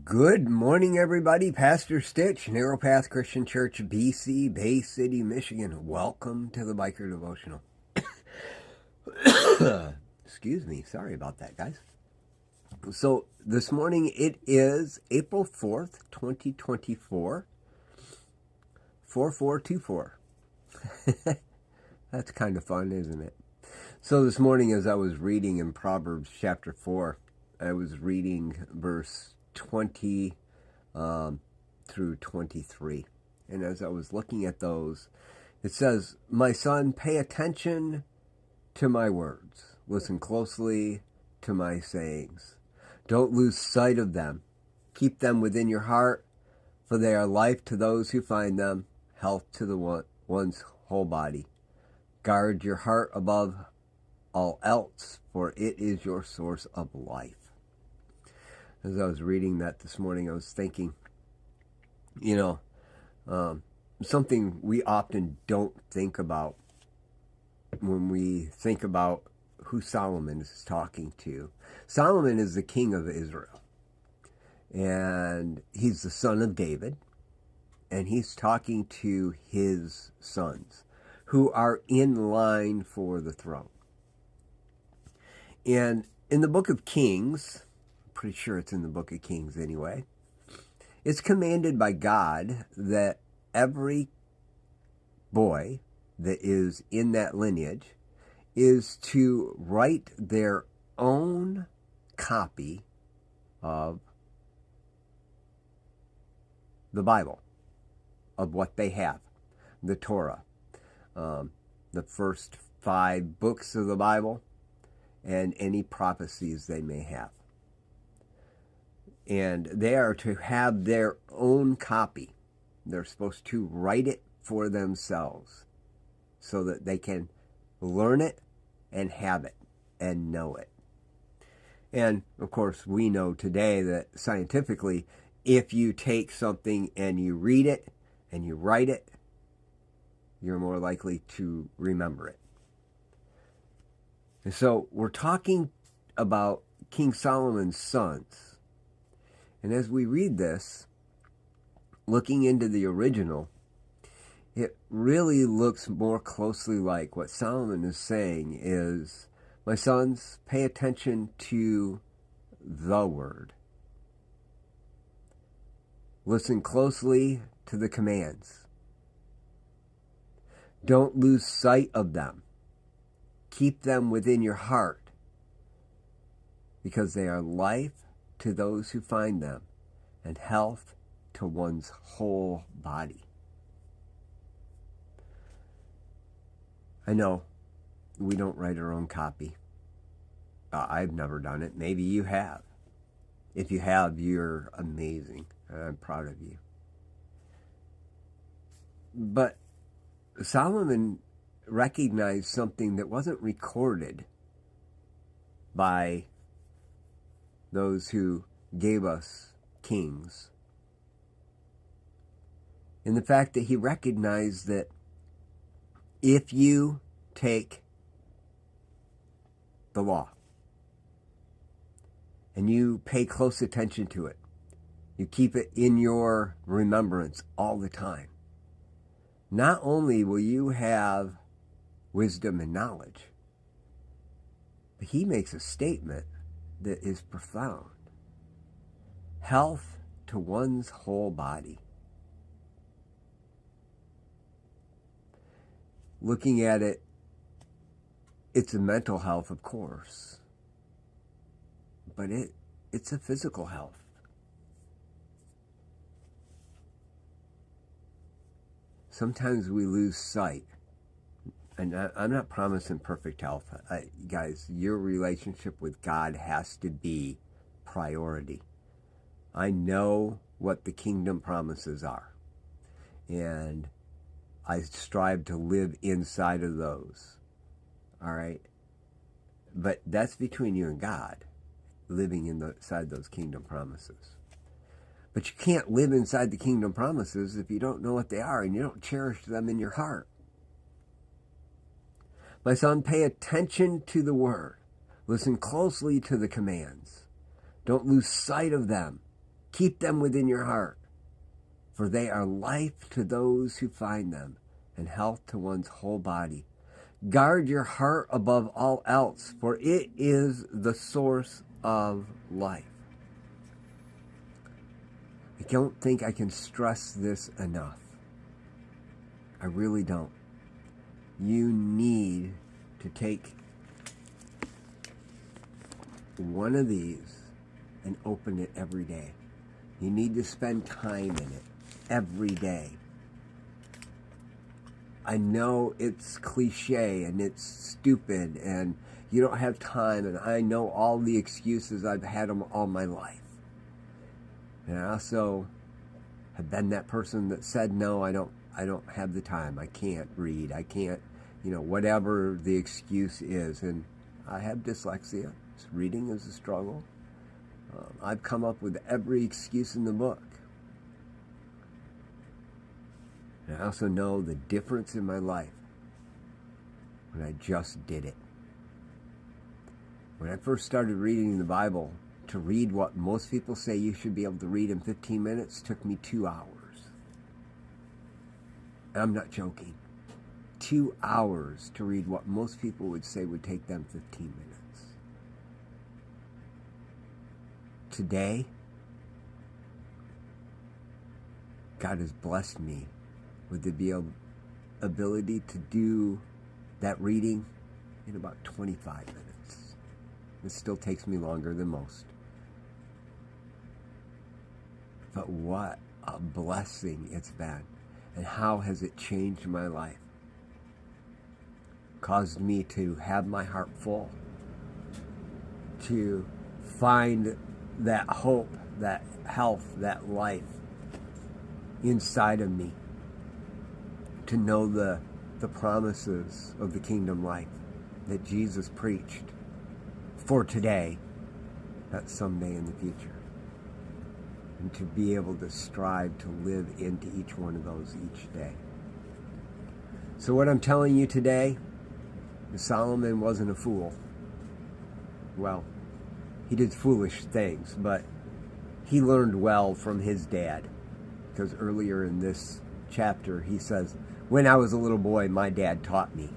Good morning, everybody. Pastor Stitch, Narrow Path Christian Church, BC, Bay City, Michigan. Welcome to the Biker Devotional. Excuse me. Sorry about that, guys. So this morning it is April 4th, 2024. 4424. That's kind of fun, isn't it? So this morning as I was reading in Proverbs chapter 4, I was reading verse 20 through 23. And as I was looking at those, it says, "My son, pay attention to my words. Listen closely to my sayings. Don't lose sight of them. Keep them within your heart, for they are life to those who find them, health to the one's whole body. Guard your heart above all else, for it is your source of life." As I was reading that this morning, I was thinking, something we often don't think about when we think about who Solomon is talking to. Solomon is the king of Israel, and he's the son of David, and he's talking to his sons who are in line for the throne. And in the book of Kings, pretty sure it's in the book of Kings anyway, it's commanded by God that every boy that is in that lineage is to write their own copy of the Bible, of what they have, the Torah, the first 5 books of the Bible, and any prophecies they may have. And they are to have their own copy. They're supposed to write it for themselves so that they can learn it and have it and know it. And, of course, we know today that scientifically, if you take something and you read it and you write it, you're more likely to remember it. And so we're talking about King Solomon's sons. And as we read this, looking into the original, it really looks more closely like what Solomon is saying is, "My sons, pay attention to the word. Listen closely to the commands. Don't lose sight of them. Keep them within your heart, because they are life to those who find them, and health to one's whole body." I know we don't write our own copy. I've never done it. Maybe you have. If you have, you're amazing. I'm proud of you. But Solomon recognized something that wasn't recorded by those who gave us kings, in the fact that he recognized that if you take the law and you pay close attention to it, you keep it in your remembrance all the time, not only will you have wisdom and knowledge, but he makes a statement that is profound. Health to one's whole body. Looking at it, it's a mental health, of course, but it's a physical health. Sometimes we lose sight. And I'm not promising perfect health. Guys, your relationship with God has to be priority. I know what the kingdom promises are, and I strive to live inside of those. All right? But that's between you and God, living inside those kingdom promises. But you can't live inside the kingdom promises if you don't know what they are and you don't cherish them in your heart. "My son, pay attention to the word. Listen closely to the commands. Don't lose sight of them. Keep them within your heart, for they are life to those who find them, and health to one's whole body. Guard your heart above all else, for it is the source of life. I don't think I can stress this enough. I really don't. You need to take one of these and open it every day. You need to spend time in it every day. I know it's cliche and it's stupid and you don't have time, and I know all the excuses. I've had them all my life. And I also have been that person that said, no, I don't have the time. I can't read. I can't, whatever the excuse is. And I have dyslexia. Reading is a struggle. I've come up with every excuse in the book. And I also know the difference in my life when I just did it. When I first started reading the Bible, to read what most people say you should be able to read in 15 minutes took me 2 hours. And I'm not joking. 2 hours to read what most people would say would take them 15 minutes. Today, God has blessed me with the ability to do that reading in about 25 minutes. It still takes me longer than most. But what a blessing it's been. And how has it changed my life? Caused me to have my heart full. To find that hope, that health, that life inside of me. To know the promises of the kingdom life that Jesus preached for today, not someday in the future. And to be able to strive to live into each one of those each day. So what I'm telling you today is Solomon wasn't a fool. Well, he did foolish things, but he learned well from his dad. Because earlier in this chapter, he says, when I was a little boy, my dad taught me.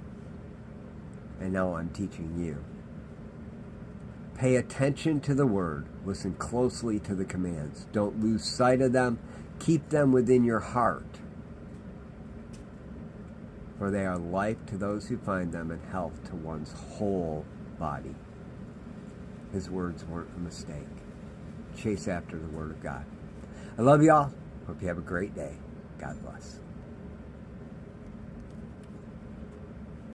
And now I'm teaching you. Pay attention to the word. Listen closely to the commands. Don't lose sight of them. Keep them within your heart. For they are life to those who find them and health to one's whole body. His words weren't a mistake. Chase after the word of God. I love y'all. Hope you have a great day. God bless.